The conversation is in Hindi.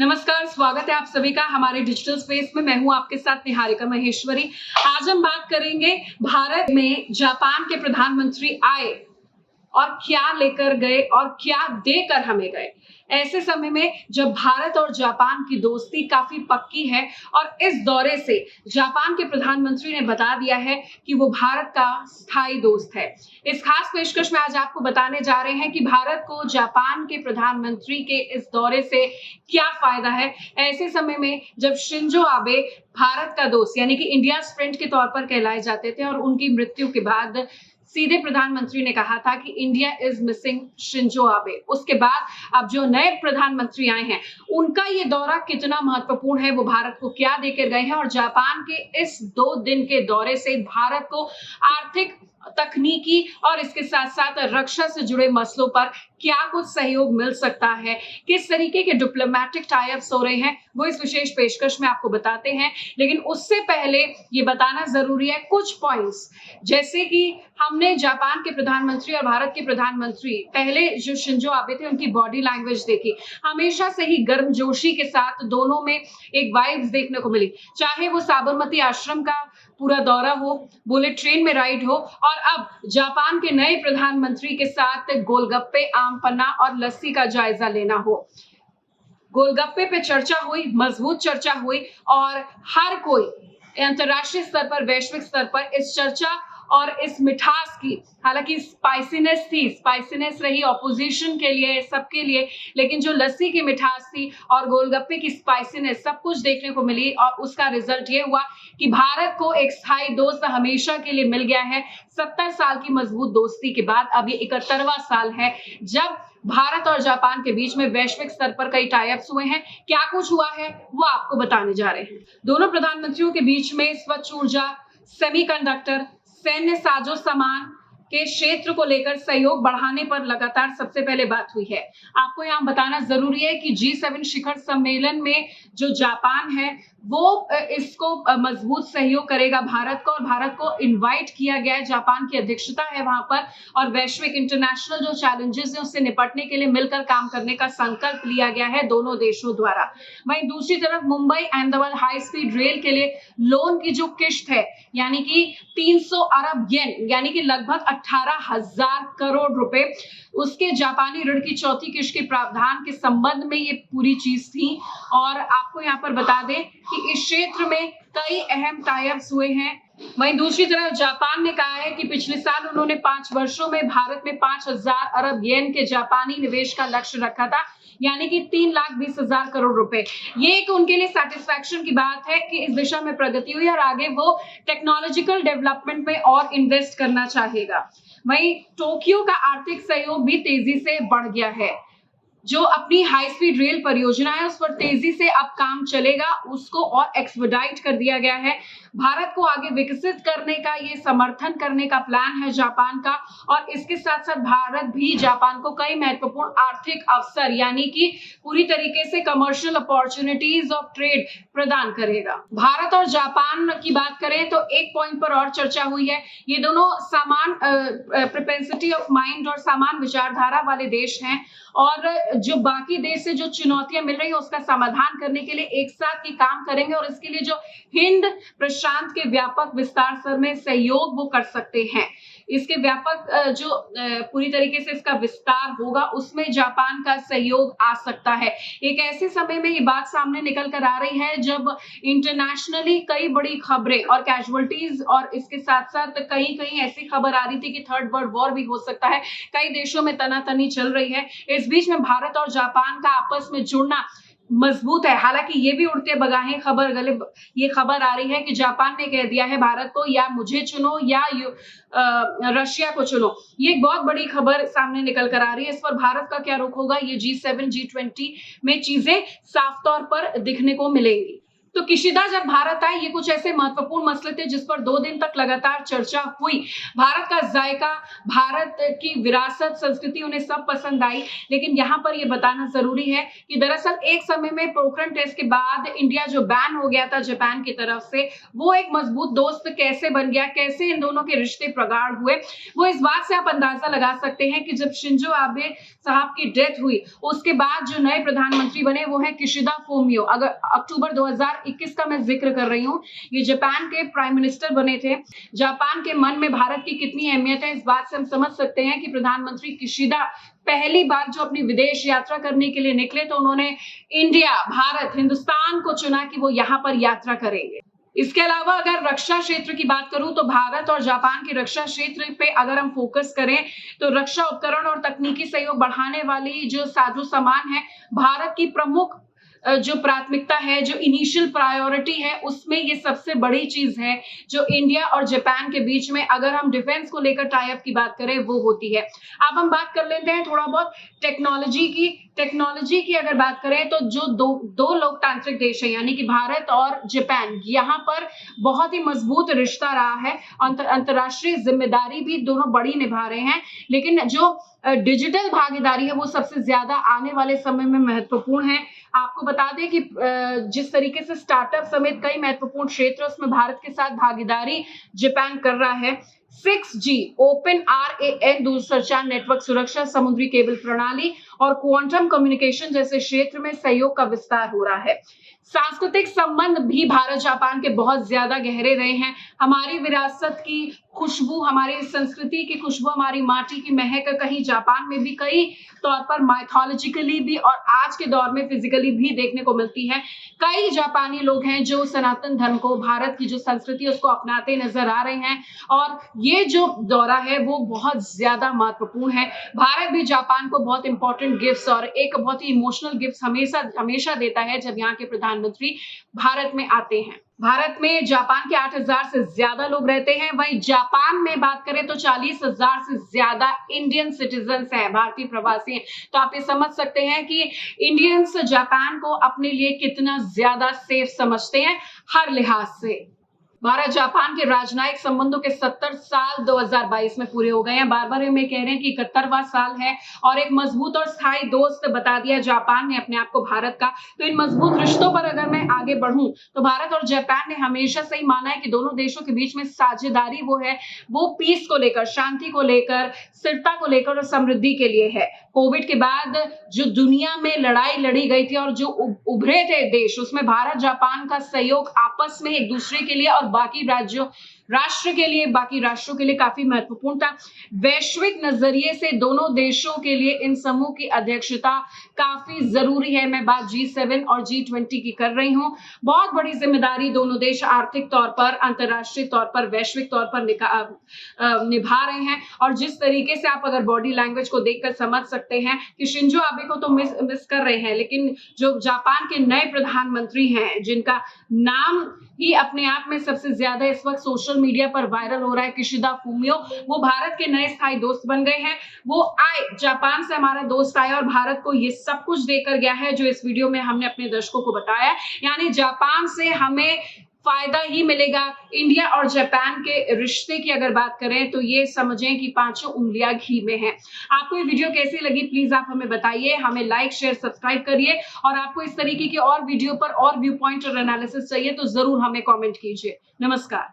नमस्कार, स्वागत है आप सभी का हमारे डिजिटल स्पेस में। मैं हूं आपके साथ निहारिका महेश्वरी। आज हम बात करेंगे भारत में जापान के प्रधानमंत्री आए और क्या लेकर गए और क्या देकर हमें गए। ऐसे समय में जब भारत और जापान की दोस्ती काफी पक्की है और इस दौरे से जापान के प्रधानमंत्री ने बता दिया है कि वो भारत का स्थायी दोस्त है। इस खास पेशकश में आज आपको बताने जा रहे हैं कि भारत को जापान के प्रधानमंत्री के इस दौरे से क्या फायदा है। ऐसे समय में जब शिंजो आबे भारत का दोस्त यानी कि इंडिया फ्रेंड के तौर पर कहलाए जाते थे और उनकी मृत्यु के बाद सीधे प्रधानमंत्री ने कहा था कि India is missing Shinzo Abe. उसके बाद अब जो नए प्रधानमंत्री आए हैं उनका ये दौरा कितना महत्वपूर्ण है, वो भारत को क्या देकर गए हैं और जापान के इस 2 दिन के दौरे से भारत को आर्थिक, तकनीकी और इसके साथ साथ रक्षा से जुड़े मसलों पर क्या कुछ सहयोग मिल सकता है, किस तरीके के डिप्लोमेटिक टाई अप्स हो रहे हैं, वो इस विशेष पेशकश में आपको बताते हैं। लेकिन उससे पहले ये बताना जरूरी है कुछ पॉइंट्स, जैसे कि हमने जापान के प्रधानमंत्री और भारत के प्रधानमंत्री पहले जो शिंजो आबे थे उनकी बॉडी लैंग्वेज देखी, हमेशा से ही गर्मजोशी के साथ दोनों में एक वाइब्स देखने को मिली। चाहे वो साबरमती आश्रम का पूरा दौरा हो, बुलेट ट्रेन में राइड हो और अब जापान के नए प्रधानमंत्री के साथ गोलगप्पे, आम पन्ना और लस्सी का जायजा लेना हो। गोलगप्पे पे चर्चा हुई, मजबूत चर्चा हुई और हर कोई अंतर्राष्ट्रीय स्तर पर, वैश्विक स्तर पर इस चर्चा और इस मिठास की, हालांकि स्पाइसीनेस रही ऑपोजिशन के लिए, सबके लिए, लेकिन जो लस्सी की मिठास थी और गोलगप्पे की स्पाइसीनेस, सब कुछ देखने को मिली और उसका रिजल्ट ये हुआ कि भारत को एक स्थायी दोस्त हमेशा के लिए मिल गया है। 70 साल की मजबूत दोस्ती के बाद अब ये 71वां साल है जब भारत और जापान के बीच में वैश्विक स्तर पर कई टाई अप्स हुए हैं। क्या कुछ हुआ है वो आपको बताने जा रहे हैं। दोनों प्रधानमंत्रियों के बीच में स्वच्छ ऊर्जा, सेमीकंडक्टर, सैन्य साजो सामान के क्षेत्र को लेकर सहयोग बढ़ाने पर लगातार सबसे पहले बात हुई है। आपको यहाँ बताना जरूरी है कि G7 शिखर सम्मेलन में जो जापान है वो इसको मजबूत सहयोग करेगा भारत को, और भारत को इनवाइट किया गया है। जापान की अध्यक्षता है वहां पर और वैश्विक इंटरनेशनल जो चैलेंजेस है उससे निपटने के लिए मिलकर काम करने का संकल्प लिया गया है दोनों देशों द्वारा। वहीं दूसरी तरफ Mumbai Ahmedabad high speed rail के लिए लोन की जो किश्त है यानी कि 300 अरब येन यानी कि लगभग 18,000 करोड़ रुपए, उसके जापानी ऋण की चौथी किश्त के प्रावधान के संबंध में ये पूरी चीज थी। और आपको यहाँ पर बता दें कि इस क्षेत्र में कई अहम टाई अप्स हुए हैं। वहीं दूसरी तरफ जापान ने कहा है कि पिछले साल उन्होंने 5 वर्षों में भारत में 5,000 अरब येन के जापानी निवेश का लक्ष्य रखा था, यानी कि 3,20,000 करोड़ रुपए। ये एक उनके लिए सेटिस्फैक्शन की बात है कि इस दिशा में प्रगति हुई और आगे वो टेक्नोलॉजिकल डेवलपमेंट में और इन्वेस्ट करना चाहेगा। वहीं टोक्यो का आर्थिक सहयोग भी तेजी से बढ़ गया है। जो अपनी हाई स्पीड रेल परियोजना है उस पर तेजी से अब काम चलेगा, उसको और एक्सपेडाइट कर दिया गया है। भारत को आगे विकसित करने का ये समर्थन करने का प्लान है जापान का, और इसके साथ साथ भारत भी जापान को कई महत्वपूर्ण आर्थिक अवसर यानी कि पूरी तरीके से कमर्शियल अपॉर्चुनिटीज ऑफ ट्रेड प्रदान करेगा। भारत और जापान की बात करें तो एक पॉइंट पर और चर्चा हुई है। ये दोनों समान प्रोपेंसिटी ऑफ माइंड और समान विचारधारा वाले देश हैं और जो बाकी देश से जो चुनौतियां मिल रही है उसका समाधान करने के लिए एक साथ ही काम करेंगे और इसके लिए जो हिंद प्रशांत के व्यापक विस्तार स्तर में सहयोग वो कर सकते हैं। इसके व्यापक जो पूरी तरीके से इसका विस्तार होगा उसमें जापान का सहयोग आ सकता है। एक ऐसे समय में ये बात सामने निकल कर आ रही है जब इंटरनेशनली कई बड़ी खबरें और कैजुअलिटीज और इसके साथ साथ कहीं कहीं ऐसी खबर आ रही थी कि थर्ड वर्ल्ड वॉर भी हो सकता है, कई देशों में तनातनी चल रही है। इस बीच में भारत और जापान का आपस में जुड़ना मजबूत है। हालांकि ये भी उड़ते बगाहे ये खबर आ रही है कि जापान ने कह दिया है भारत को या मुझे चुनो या रशिया को चुनो। ये एक बहुत बड़ी खबर सामने निकल कर आ रही है। इस पर भारत का क्या रुख होगा ये G7 G20 में चीजें साफ तौर पर दिखने को मिलेंगी। तो किशिदा जब भारत आए, ये कुछ ऐसे महत्वपूर्ण मसले थे जिस पर 2 दिन तक लगातार चर्चा हुई। भारत का जायका, भारत की विरासत, संस्कृति उन्हें सब पसंद आई। लेकिन यहाँ पर ये बताना जरूरी है कि दरअसल एक समय में पोखरण टेस्ट के बाद इंडिया जो बैन हो गया था जापान की तरफ से, वो एक मजबूत दोस्त कैसे बन गया, कैसे इन दोनों के रिश्ते प्रगाढ़ हुए, वो इस बात से आप अंदाजा लगा सकते हैं कि जब शिंजो आबे साहब की डेथ हुई, उसके बाद जो नए प्रधानमंत्री बने वो है किशिदा फुमियो। अगर अक्टूबर 2021 का मैं जिक्र कर रही हूँ, ये जापान के प्राइम मिनिस्टर बने थे। जापान के मन में भारत की कितनी अहमियत है, इस बात से हम समझ सकते हैं कि प्रधानमंत्री किशिदा पहली बार जो अपनी विदेश यात्रा करने के लिए निकले तो उन्होंने इंडिया, भारत, हिंदुस्तान को चुना कि वो यहाँ पर यात्रा करेंगे। इसके अलावा अगर रक्षा क्षेत्र की बात करूं तो भारत और जापान के रक्षा क्षेत्र पे अगर हम फोकस करें तो रक्षा उपकरण और तकनीकी सहयोग बढ़ाने वाली जो साजो सामान है, भारत की प्रमुख जो प्राथमिकता है, जो इनिशियल प्रायोरिटी है, उसमें ये सबसे बड़ी चीज है जो इंडिया और जापान के बीच में अगर हम डिफेंस को लेकर टाई अप की बात करें वो होती है। अब हम बात कर लेते हैं थोड़ा बहुत टेक्नोलॉजी की अगर बात करें तो जो दो लोकतांत्रिक देश है यानी कि भारत और जापान, यहाँ पर बहुत ही मजबूत रिश्ता रहा है। अंतरराष्ट्रीय जिम्मेदारी भी दोनों बड़ी निभा रहे हैं, लेकिन जो डिजिटल भागीदारी है वो सबसे ज्यादा आने वाले समय में महत्वपूर्ण है। आपको बता दें कि जिस तरीके से स्टार्टअप समेत कई महत्वपूर्ण क्षेत्र उसमें भारत के साथ भागीदारी जापान कर रहा है। 6G, ओपन RAN दूरसंचार नेटवर्क सुरक्षा, समुद्री केबल प्रणाली और क्वांटम कम्युनिकेशन जैसे क्षेत्र में सहयोग का विस्तार हो रहा है। सांस्कृतिक संबंध भी भारत जापान के बहुत ज्यादा गहरे रहे हैं। हमारी विरासत की खुशबू, हमारी संस्कृति की खुशबू, हमारी माटी की महक कहीं जापान में भी कई तौर पर माइथोलॉजिकली भी और आज के दौर में फिजिकली भी देखने को मिलती है। कई जापानी लोग हैं जो सनातन धर्म को, भारत की जो संस्कृति उसको अपनाते नजर आ रहे हैं और ये जो दौरा है वो बहुत ज्यादा महत्वपूर्ण है। भारत भी जापान को बहुत इंपॉर्टेंट गिफ्ट्स और एक बहुत ही इमोशनल गिफ्ट्स हमेशा देता है जब यहाँ के प्रधानमंत्री भारत में आते हैं। भारत में जापान के 8,000 से ज्यादा लोग रहते हैं। वहीं जापान में बात करें तो 40,000 से ज्यादा इंडियन सिटीजन्स हैं, भारतीय प्रवासी हैं। तो आप ये समझ सकते हैं कि इंडियंस जापान को अपने लिए कितना ज्यादा सेफ समझते हैं हर लिहाज से। भारत जापान के राजनयिक संबंधों के 70 साल 2022 में पूरे हो गए हैं। बार बार में कह रहे हैं कि 71वां साल है और एक मजबूत और स्थायी दोस्त बता दिया जापान ने अपने आप को भारत का। तो इन मजबूत रिश्तों पर अगर मैं आगे बढ़ूं तो भारत और जापान ने हमेशा से ही माना है कि दोनों देशों के बीच में साझेदारी वो पीस को लेकर, शांति को लेकर, स्थिरता को लेकर और समृद्धि के लिए है। कोविड के बाद जो दुनिया में लड़ाई लड़ी गई थी और जो उभरे थे देश, उसमें भारत जापान का सहयोग आपस में एक दूसरे के लिए और बाकी राष्ट्रों के लिए काफी महत्वपूर्ण था। वैश्विक नजरिए से दोनों देशों के लिए इन समूह की अध्यक्षता काफी जरूरी है। मैं बात G7 और G20 की कर रही हूँ। बहुत बड़ी जिम्मेदारी दोनों देश आर्थिक तौर पर, अंतरराष्ट्रीय तौर पर, वैश्विक तौर पर निभा रहे हैं। और जिस तरीके से आप अगर बॉडी लैंग्वेज को देखकर समझ सकते हैं कि शिंजो आबे को तो मिस कर रहे हैं, लेकिन जो जापान के नए प्रधानमंत्री हैं जिनका नाम ही अपने आप में सबसे ज्यादा इस वक्त सोशल मीडिया पर वायरल हो रहा है, किशिदा फुमियो, वो भारत के नए स्थायी दोस्त बन गए हैं। वो आए, जापान से हमारा दोस्त आया और भारत को ये सब कुछ देकर गया है जो इस वीडियो में हमने अपने दर्शकों को बताया। यानी जापान से हमें फायदा ही मिलेगा। इंडिया और जापान के रिश्ते की अगर बात करें तो ये समझें कि पांचों उंगलियां घी में हैं। आपको ये वीडियो कैसी लगी प्लीज आप हमें बताइए। हमें लाइक, शेयर, सब्सक्राइब करिए और आपको इस तरीके की और वीडियो पर और व्यू पॉइंट और एनालिसिस चाहिए तो जरूर हमें कमेंट कीजिए। नमस्कार।